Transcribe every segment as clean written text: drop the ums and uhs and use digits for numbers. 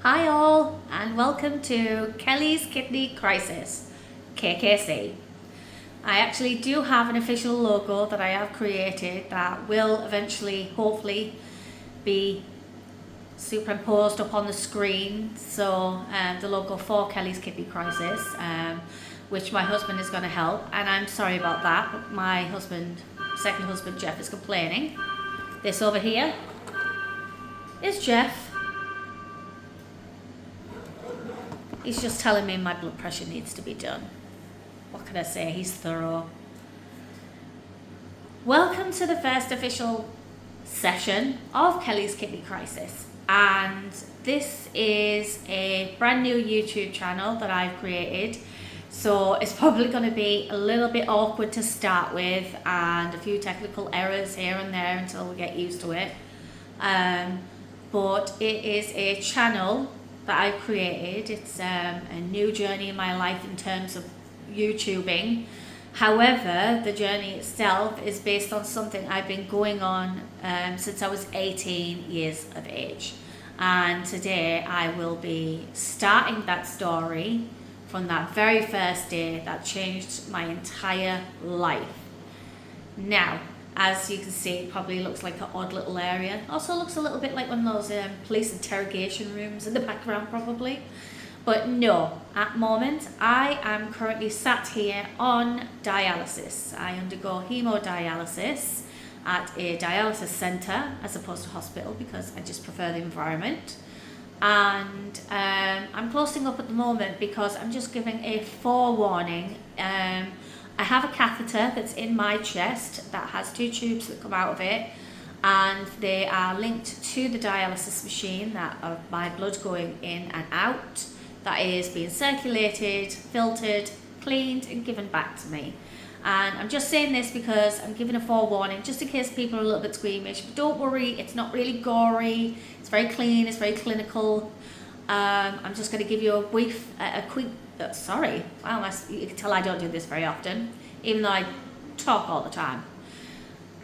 Hi all, and welcome to Kelly's Kidney Crisis, KKC. I actually do have an official logo that I have created that will eventually, hopefully, be superimposed up on the screen. So the logo for Kelly's Kidney Crisis, which my husband is going to help, and I'm sorry about that, but my second husband Jeff, is complaining. This over here is Jeff. He's just telling me my blood pressure needs to be done. What can I say? He's thorough. Welcome to the first official session of Kelly's Kidney Crisis. And this is a brand new YouTube channel that I've created. So it's probably going to be a little bit awkward to start with and a few technical errors here and there until we get used to it. But it is a channel that I've created. It's a new journey in my life in terms of YouTubing. However, the journey itself is based on something I've been going on since I was 18 years of age. And today I will be starting that story from that very first day that changed my entire life. Now, as you can see, it probably looks like an odd little area. Also looks a little bit like one of those police interrogation rooms in the background probably. But no, at the moment, I am currently sat here on dialysis. I undergo hemodialysis at a dialysis centre as opposed to hospital because I just prefer the environment. And I'm closing up at the moment because I'm just giving a forewarning. I have a catheter that's in my chest that has two tubes that come out of it, and they are linked to the dialysis machine that of my blood going in and out, that is being circulated, filtered, cleaned and given back to me. And I'm just saying this because I'm giving a forewarning just in case people are a little bit squeamish, but don't worry, it's not really gory, it's very clean, it's very clinical. I'm just going to give you a quick you can tell I don't do this very often, even though I talk all the time.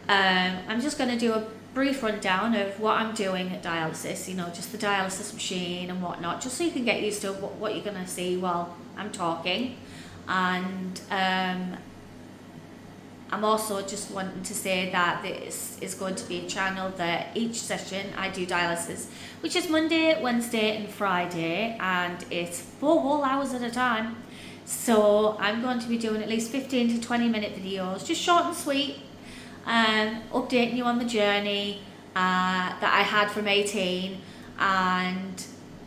I'm just going to do a brief rundown of what I'm doing at dialysis, just the dialysis machine and whatnot, just so you can get used to what you're going to see while I'm talking. And I'm also just wanting to say that this is going to be a channel that each session I do dialysis, which is Monday, Wednesday and Friday, and it's 4 whole hours at a time. So I'm going to be doing at least 15 to 20 minute videos, just short and sweet, updating you on the journey that I had from 18 and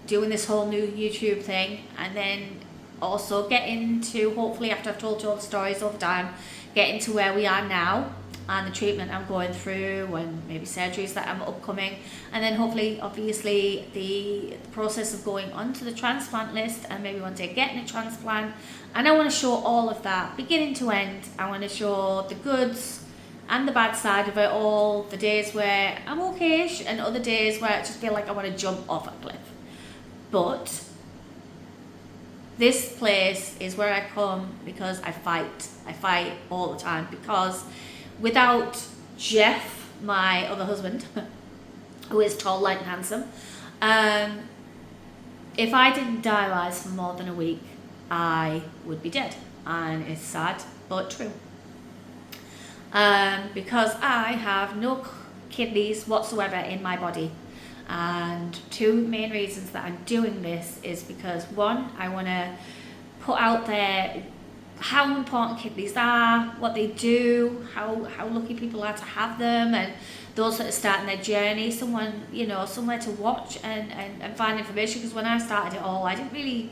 doing this whole new YouTube thing, and then also get into, hopefully after I've told you all the stories over time, get into where we are now and the treatment I'm going through and maybe surgeries that I'm upcoming, and then hopefully obviously the process of going onto the transplant list and maybe one day getting a transplant. And I want to show all of that beginning to end. I want to show the goods and the bad side of it all, the days where I'm okay-ish and other days where I just feel like I want to jump off a cliff. But this place is where I come because I fight. I fight all the time because without Jeff, my other husband, who is tall, light and handsome, if I didn't dialyse for more than a week, I would be dead. And it's sad, but true. Because I have no kidneys whatsoever in my body. And two main reasons that I'm doing this is because, one, I want to put out there how important kidneys are, what they do, how lucky people are to have them, and those that are starting their journey, somewhere to watch and find information. Because when I started it all, I didn't really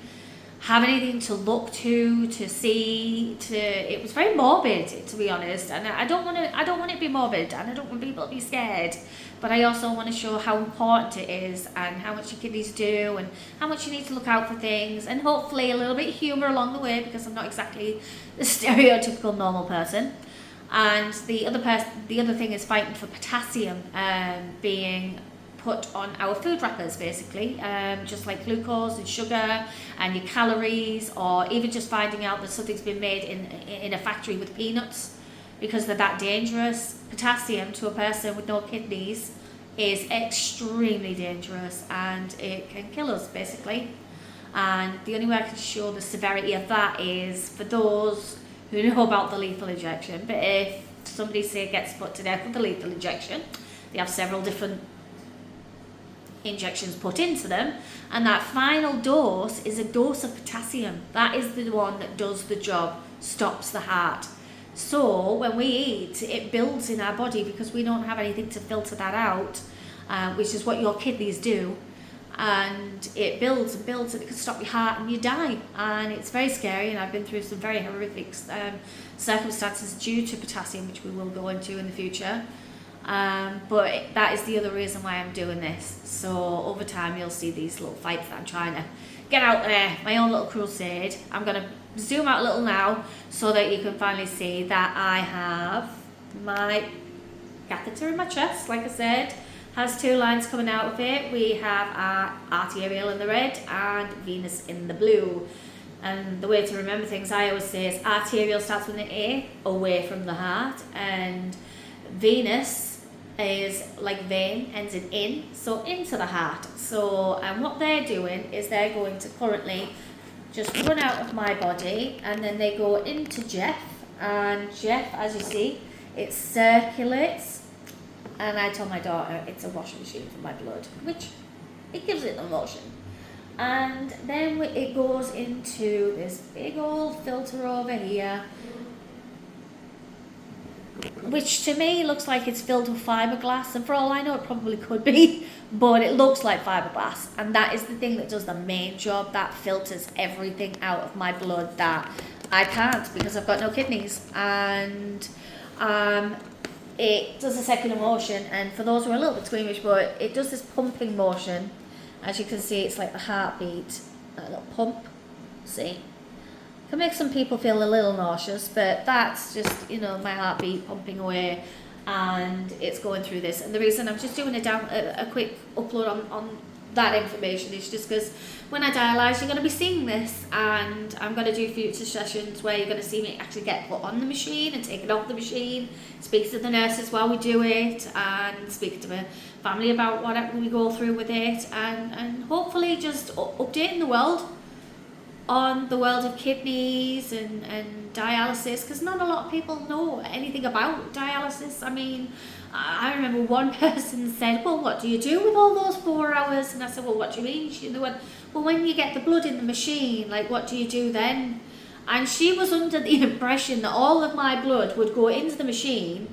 have anything to look to see. It was very morbid, to be honest, and I don't want it to be morbid, and I don't want people to be scared. But I also want to show how important it is and how much your kidneys do and how much you need to look out for things, and hopefully a little bit of humour along the way because I'm not exactly the stereotypical normal person. And the other thing is fighting for potassium being put on our food wrappers, basically, just like glucose and sugar and your calories, or even just finding out that something's been made in a factory with peanuts because they're that dangerous. Potassium to a person with no kidneys is extremely dangerous and it can kill us basically. And the only way I can show the severity of that is for those who know about the lethal injection. But if somebody, say, gets put to death with the lethal injection, they have several different injections put into them, and that final dose is a dose of potassium. That is the one that does the job, stops the heart. So when we eat, it builds in our body because we don't have anything to filter that out, which is what your kidneys do. And it builds and builds, and it can stop your heart and you die. And it's very scary, and I've been through some very horrific circumstances due to potassium, which we will go into in the future. But that is the other reason why I'm doing this. So over time you'll see these little fights that I'm trying to get out there, my own little crusade. I'm going to zoom out a little now so that you can finally see that I have my catheter in my chest, like I said. Has two lines coming out of it. We have our arterial in the red and venous in the blue. And the way to remember things, I always say, is arterial starts with an A, away from the heart, and venous is like vein, ends in, so into the heart. So, and what they're doing is they're going to currently just run out of my body, and then they go into Jeff, and Jeff, as you see, it circulates. And I told my daughter it's a washing machine for my blood, which it gives it the motion. And then it goes into this big old filter over here, which to me looks like it's filled with fiberglass, and for all I know it probably could be, but it looks like fiberglass. And that is the thing that does the main job, that filters everything out of my blood that I can't because I've got no kidneys. And it does a second motion, and for those who are a little bit squeamish, but it does this pumping motion. As you can see, it's like the heartbeat, that little pump. See, can make some people feel a little nauseous, but that's just, you know, my heartbeat pumping away, and it's going through this. And the reason I'm just doing a quick upload on that information is just because when I dialyse, you're going to be seeing this, and I'm going to do future sessions where you're going to see me actually get put on the machine and take it off the machine, speak to the nurses while we do it, and speak to the family about what we go through with it, and hopefully just updating the world on the world of kidneys and dialysis, because not a lot of people know anything about dialysis. I mean, I remember one person said, well, what do you do with all those 4 hours? And I said, well, what do you mean? She went, well, when you get the blood in the machine, like, what do you do then? And she was under the impression that all of my blood would go into the machine,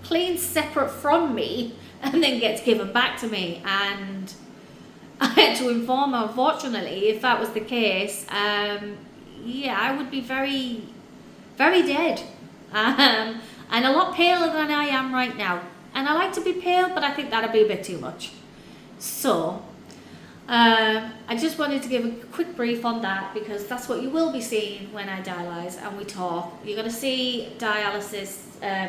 cleaned separate from me, and then gets given back to me. And I had to inform her, unfortunately, if that was the case, yeah, I would be very, very dead. And a lot paler than I am right now. And I like to be pale, but I think that'd be a bit too much. So, I just wanted to give a quick brief on that, because that's what you will be seeing when I dialyse and we talk. You're going to see dialysis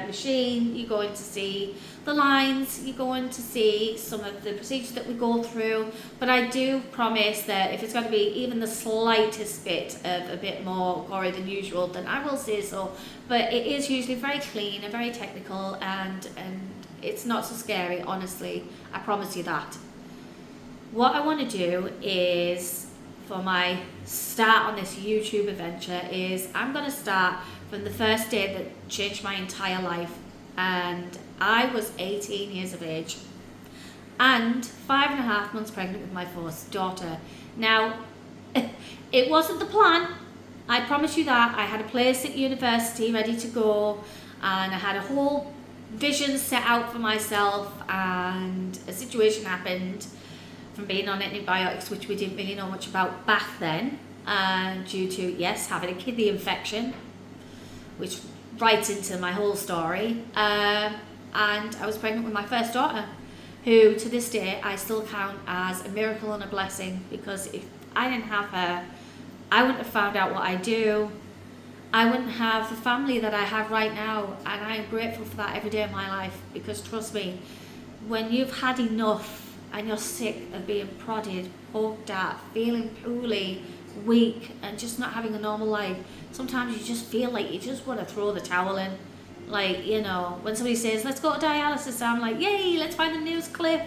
machine, you're going to see the lines, you're going to see some of the procedures that we go through, but I do promise that if it's going to be even the slightest bit of a bit more gory than usual, then I will say so. But it is usually very clean and very technical, and it's not so scary, honestly, I promise you that. What I want to do is, for my start on this YouTube adventure, is I'm going to start from the first day that changed my entire life. And I was 18 years of age and 5.5 months pregnant with my first daughter. Now, it wasn't the plan, I promise you that. I had a place at university ready to go, and I had a whole vision set out for myself, and a situation happened from being on antibiotics, which we didn't really know much about back then, due to, yes, having a kidney infection, which right into my whole story, and I was pregnant with my first daughter, who to this day I still count as a miracle and a blessing, because if I didn't have her, I wouldn't have found out what I do, I wouldn't have the family that I have right now, and I am grateful for that every day of my life, because trust me, when you've had enough and you're sick of being prodded, poked at, feeling poorly, weak, and just not having a normal life, sometimes you just feel like you just want to throw the towel in. Like, you know, when somebody says, let's go to dialysis, I'm like, yay, let's find the nearest cliff.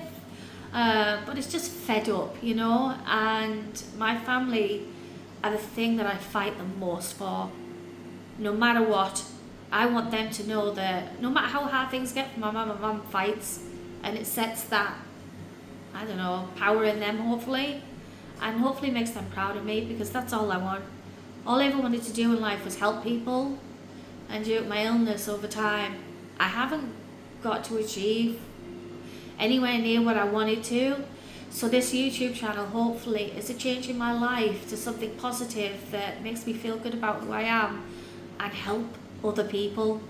but it's just fed up, you know. And my family are the thing that I fight the most for. No matter what, I want them to know that no matter how hard things get for my mum fights, and it sets that, I don't know, power in them, hopefully, and hopefully makes them proud of me, because that's all I want. All I ever wanted to do in life was help people, and due to my illness over time, I haven't got to achieve anywhere near what I wanted to. So this YouTube channel hopefully is a change in my life to something positive that makes me feel good about who I am and help other people.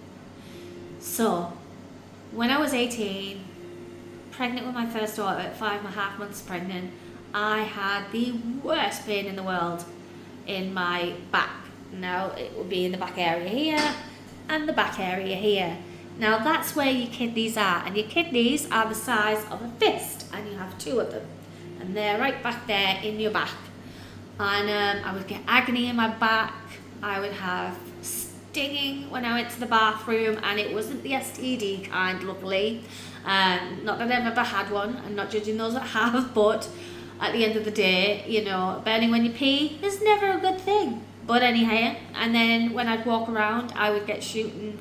So when I was 18, pregnant with my first daughter at 5.5 months pregnant, I had the worst pain in the world in my back. Now it will be in the back area here and the back area here. Now that's where your kidneys are, and your kidneys are the size of a fist, and you have 2 of them, and they're right back there in your back. And I would get agony in my back, I would have stinging when I went to the bathroom, and it wasn't the STD kind, luckily. Not that I've ever had one, I'm not judging those that have, but at the end of the day, you know, burning when you pee is never a good thing. But anyhow, and then when I'd walk around, I would get shooting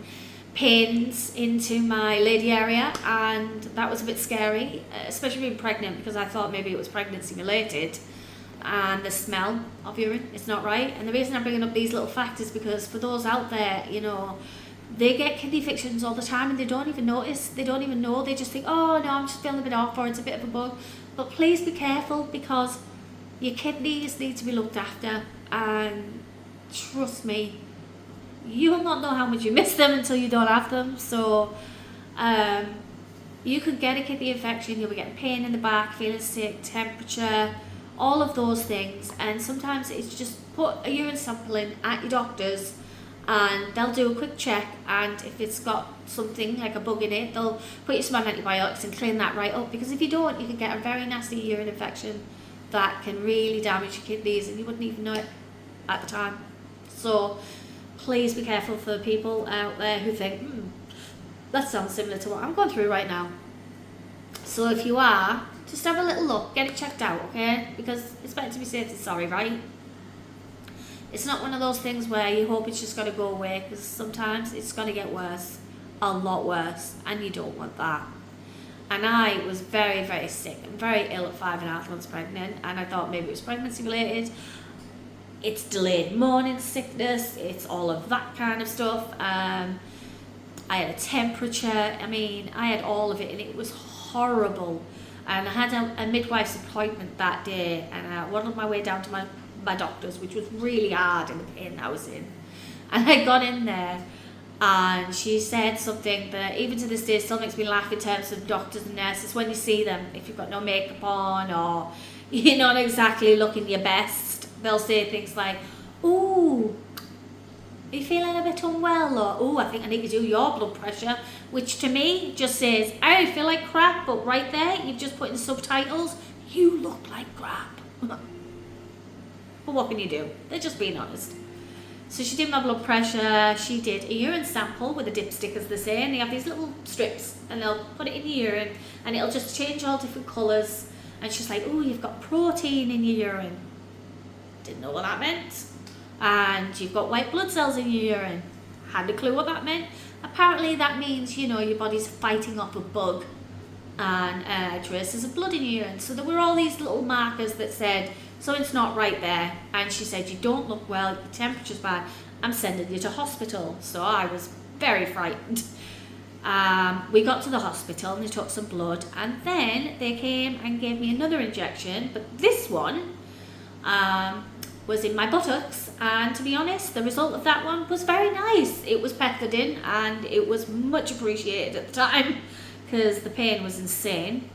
pains into my lady area, and that was a bit scary, especially being pregnant, because I thought maybe it was pregnancy related. And the smell of urine is not right. And the reason I'm bringing up these little facts is because for those out there, you know, they get kidney infections all the time and they don't even notice, they don't even know, they just think, oh no, I'm just feeling a bit off, or it's a bit of a bug. But please be careful, because your kidneys need to be looked after, and trust me, you will not know how much you miss them until you don't have them. So you could get a kidney infection, you'll be getting pain in the back, feeling sick, temperature, all of those things. And sometimes it's just put a urine sample in at your doctor's, and they'll do a quick check, and if it's got something like a bug in it, they'll put you some antibiotics and clean that right up, because if you don't, you can get a very nasty urine infection that can really damage your kidneys, and you wouldn't even know it at the time. So please be careful for people out there who think, that sounds similar to what I'm going through right now. So if you are, just have a little look, get it checked out, okay? Because it's better to be safe than sorry, right? It's not one of those things where you hope it's just going to go away, because sometimes it's going to get worse, a lot worse, and you don't want that. And I was very, very sick and very ill at 5.5 months pregnant, and I thought maybe it was pregnancy related. It's delayed morning sickness, it's all of that kind of stuff. I had a temperature, I mean, I had all of it, and it was horrible. And I had a midwife's appointment that day, and I waddled my way down to my doctor's, which was really hard in the pain I was in. And I got in there, and she said something that even to this day still makes me laugh in terms of doctors and nurses. When you see them, if you've got no makeup on, or you're not exactly looking your best, they'll say things like, ooh, are you feeling a bit unwell? Or, ooh, I think I need to do your blood pressure. Which to me just says, I feel like crap, but right there, you've just put in subtitles, you look like crap. But what can you do? They're just being honest. So she did my blood pressure, she did a urine sample with a dipstick, as they say, and they have these little strips, and they'll put it in your urine, and it'll just change all different colours. And she's like, ooh, you've got protein in your urine. Didn't know what that meant. And you've got white blood cells in your urine. Had a clue what that meant. Apparently that means, you know, your body's fighting off a bug and traces of blood in your urine. So there were all these little markers that said something's not right there. And she said, you don't look well, your temperature's bad, I'm sending you to hospital. So I was very frightened. We got to the hospital and they took some blood, and then they came and gave me another injection, but this one was in my buttocks, and to be honest, the result of that one was very nice. It was pethidine, and it was much appreciated at the time because the pain was insane.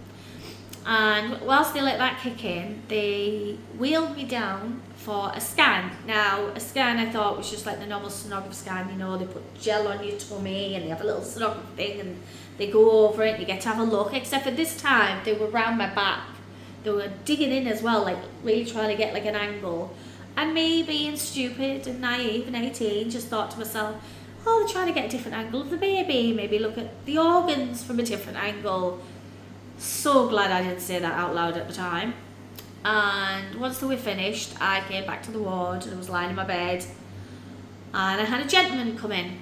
And whilst they let that kick in, they wheeled me down for a scan. Now, a scan I thought was just like the normal sonography scan, you know, they put gel on your tummy and they have a little sonography thing and they go over it and you get to have a look, except for this time they were round my back. They were digging in as well, like really trying to get like an angle. And me, being stupid and naive and 18, just thought to myself, oh, they're trying to get a different angle of the baby, maybe look at the organs from a different angle. So glad I didn't say that out loud at the time. And once they were finished, I came back to the ward and I was lying in my bed, and I had a gentleman come in,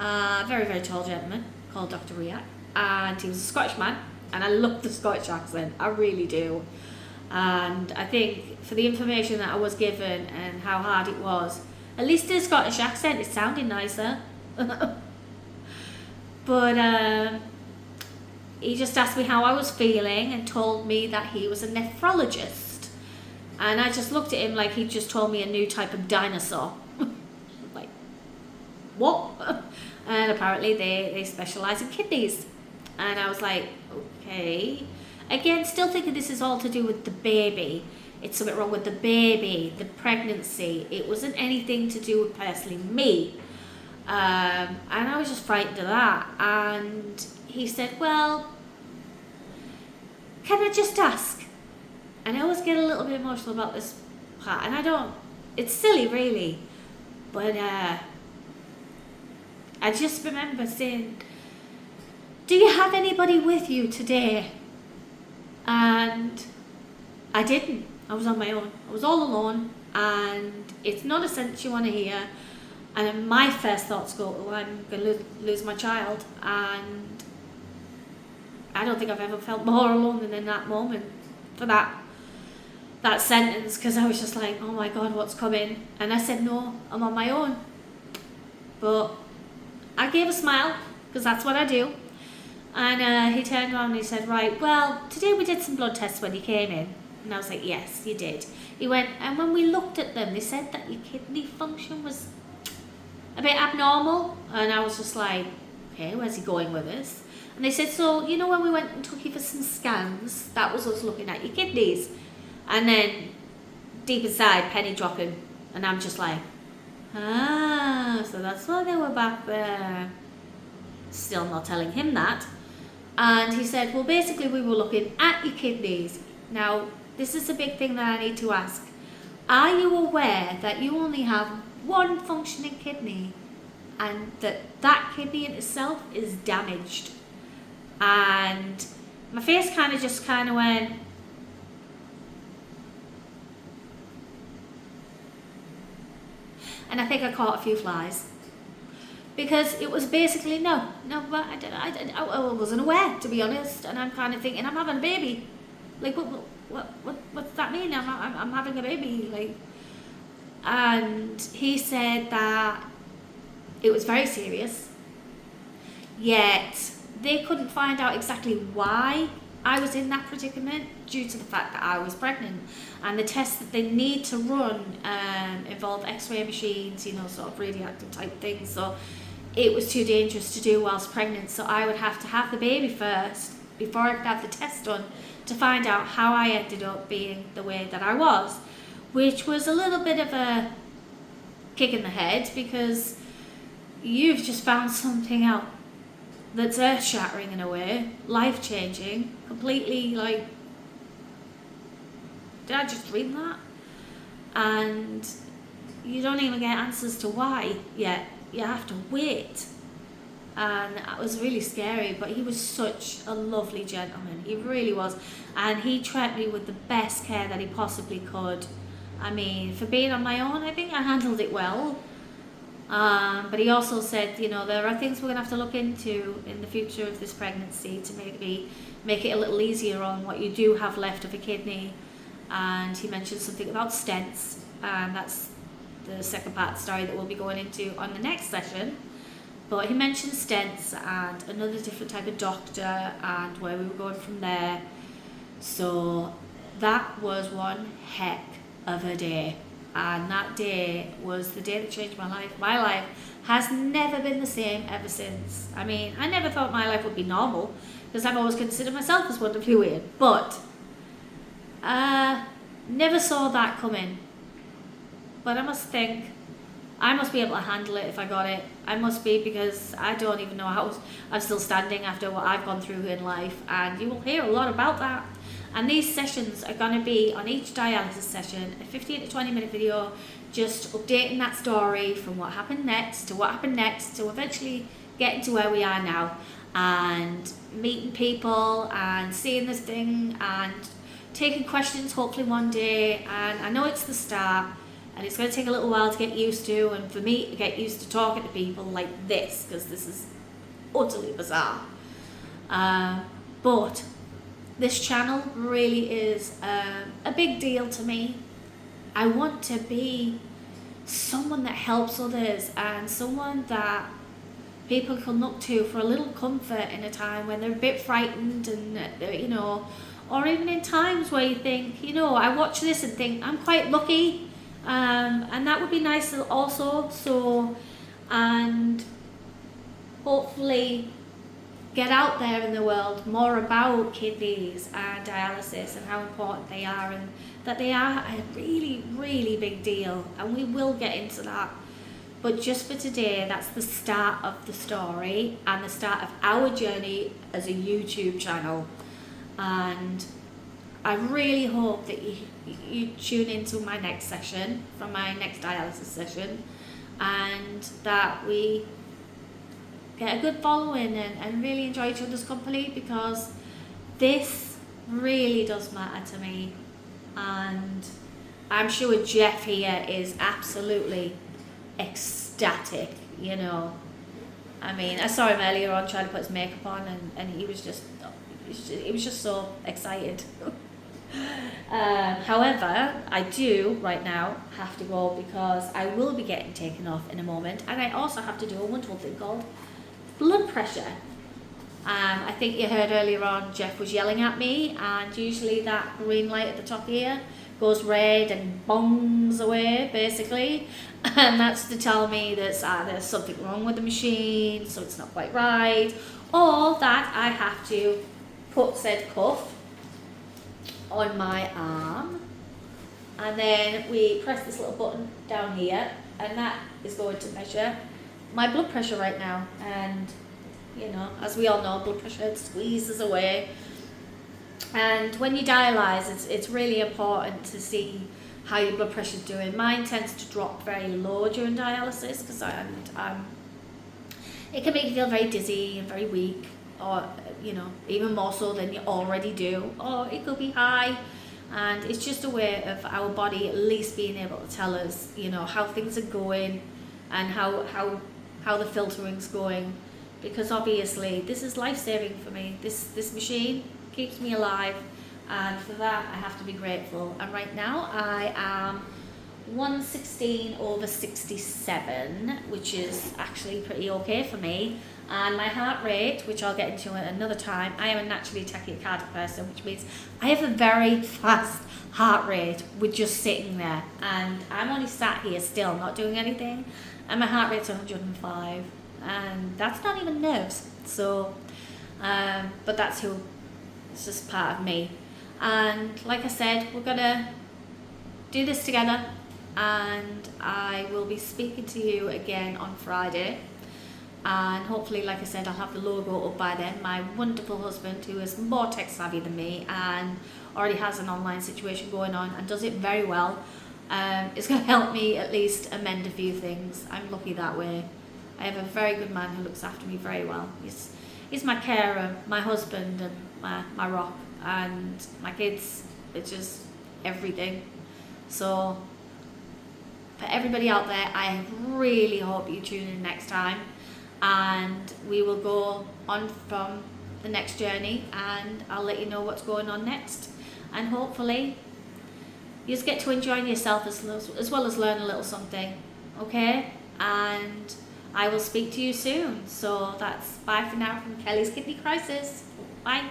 a very, very tall gentleman called Dr. Riak, and he was a Scottish man, and I love the Scottish accent, I really do. And I think for the information that I was given and how hard it was, at least the Scottish accent, it sounded nicer. But he just asked me how I was feeling and told me that he was a nephrologist. And I just looked at him like he just told me a new type of dinosaur. Like, what? And apparently they specialise in kidneys. And I was like, okay. Again, still thinking this is all to do with the baby. It's something wrong with the baby, the pregnancy. It wasn't anything to do with personally me. And I was just frightened of that. And he said, well, can I just ask? And I always get a little bit emotional about this part. And I don't, it's silly really. But I just remember saying, do you have anybody with you today? And I didn't. I was on my own. I was all alone, and it's not a sentence you want to hear. And then my first thoughts go, oh, I'm going to lose my child. And I don't think I've ever felt more alone than in that moment for that sentence, because I was just like, oh my God, what's coming? And I said, no, I'm on my own. But I gave a smile, because that's what I do. And he turned around and he said, right, well, today we did some blood tests when you came in. And I was like, yes, you did. He went, and when we looked at them, they said that your kidney function was a bit abnormal. And I was just like, okay, where's he going with this? And they said, so, you know, when we went and took you for some scans, that was us looking at your kidneys. And then deep inside, penny dropping. And I'm just like, so that's why they were back there. Still not telling him that. And he said, well, basically we were looking at your kidneys. Now, this is a big thing that I need to ask. Are you aware that you only have one functioning kidney, and that kidney in itself is damaged? And my face kind of went, and I think I caught a few flies. Because it was basically, no, but I wasn't aware, to be honest. And I'm kind of thinking, I'm having a baby. Like, what's that mean? I'm having a baby. Like, and he said that it was very serious. Yet they couldn't find out exactly why I was in that predicament due to the fact that I was pregnant. And the tests that they need to run involve x-ray machines, you know, sort of radioactive type things. So it was too dangerous to do whilst pregnant. So I would have to have the baby first before I could have the test done to find out how I ended up being the way that I was. Which was a little bit of a kick in the head, because you've just found something out that's earth-shattering in a way, life-changing, completely like, did I just dream that? And you don't even get answers to why yet. You have to wait. And that was really scary, but he was such a lovely gentleman. He really was. And he treated me with the best care that he possibly could. I mean, for being on my own, I think I handled it well. But he also said, you know, there are things we're going to have to look into in the future of this pregnancy to make it a little easier on what you do have left of a kidney. And he mentioned something about stents, and that's the second part of the story that we'll be going into on the next session. But he mentioned stents and another different type of doctor and where we were going from there. So that was one heck of a day. And that day was the day that changed my life. My life has never been the same ever since. I mean, I never thought my life would be normal, because I've always considered myself as wonderfully weird. But never saw that coming. But I must think, I must be able to handle it if I got it. I must be, because I don't even know how I'm still standing after what I've gone through in life. And you will hear a lot about that. And these sessions are going to be on each dialysis session, a 15 to 20 minute video, just updating that story from what happened next to what happened next to eventually getting to where we are now. and meeting people and seeing this thing and taking questions hopefully one day. And I know it's the start and it's going to take a little while to get used to, and for me to get used to talking to people like this, because this is utterly bizarre. But this channel really is a big deal to me. I want to be someone that helps others and someone that people can look to for a little comfort in a time when they're a bit frightened, and you know, or even in times where you think, you know, I watch this and think I'm quite lucky, and that would be nice also. So, and hopefully get out there in the world more about kidneys and dialysis and how important they are, and that they are a really, really big deal, and we will get into that. But just for today, that's the start of the story and the start of our journey as a YouTube channel. And I really hope that you tune into my next session, from my next dialysis session, and that we get a good following and really enjoy each other's company, because this really does matter to me. And I'm sure Jeff here is absolutely ecstatic, you know. I mean, I saw him earlier on trying to put his makeup on, and he was just so excited. However, I do right now have to go, because I will be getting taken off in a moment, and I also have to do a wonderful thing called blood pressure. I think you heard earlier on Jeff was yelling at me, and usually that green light at the top here goes red and bongs away basically, and that's to tell me that there's something wrong with the machine, so it's not quite right, or that I have to put said cuff on my arm, and then we press this little button down here, and that is going to measure my blood pressure right now. And you know, as we all know, blood pressure squeezes away, and when you dialyze, it's really important to see how your blood pressure is doing. Mine tends to drop very low during dialysis, because it can make you feel very dizzy and very weak, or you know, even more so than you already do, or it could be high. And it's just a way of our body at least being able to tell us, you know, how things are going and how the filtering's going, because obviously this is life-saving for me. This machine keeps me alive, and for that I have to be grateful. And right now I am 116/67, which is actually pretty okay for me. And my heart rate, which I'll get into at another time, I am a naturally tachycardic person, which means I have a very fast heart rate with just sitting there, and I'm only sat here still not doing anything, and my heart rate's 105, and that's not even nerves. So but that's who, it's just part of me. And like I said, we're gonna do this together, and I will be speaking to you again on Friday, and hopefully, like I said, I'll have the logo up by then. My wonderful husband, who is more tech savvy than me and already has an online situation going on and does it very well, is going to help me at least amend a few things. I'm lucky that way. I have a very good man who looks after me very well. He's my carer, my husband, and my rock, and my kids. It's just everything. So for everybody out there, I really hope you tune in next time, and we will go on from the next journey, and I'll let you know what's going on next, and hopefully you just get to enjoy yourself as well as learn a little something, okay? And I will speak to you soon. So that's bye for now from Kelly's Kidney Crisis. Bye.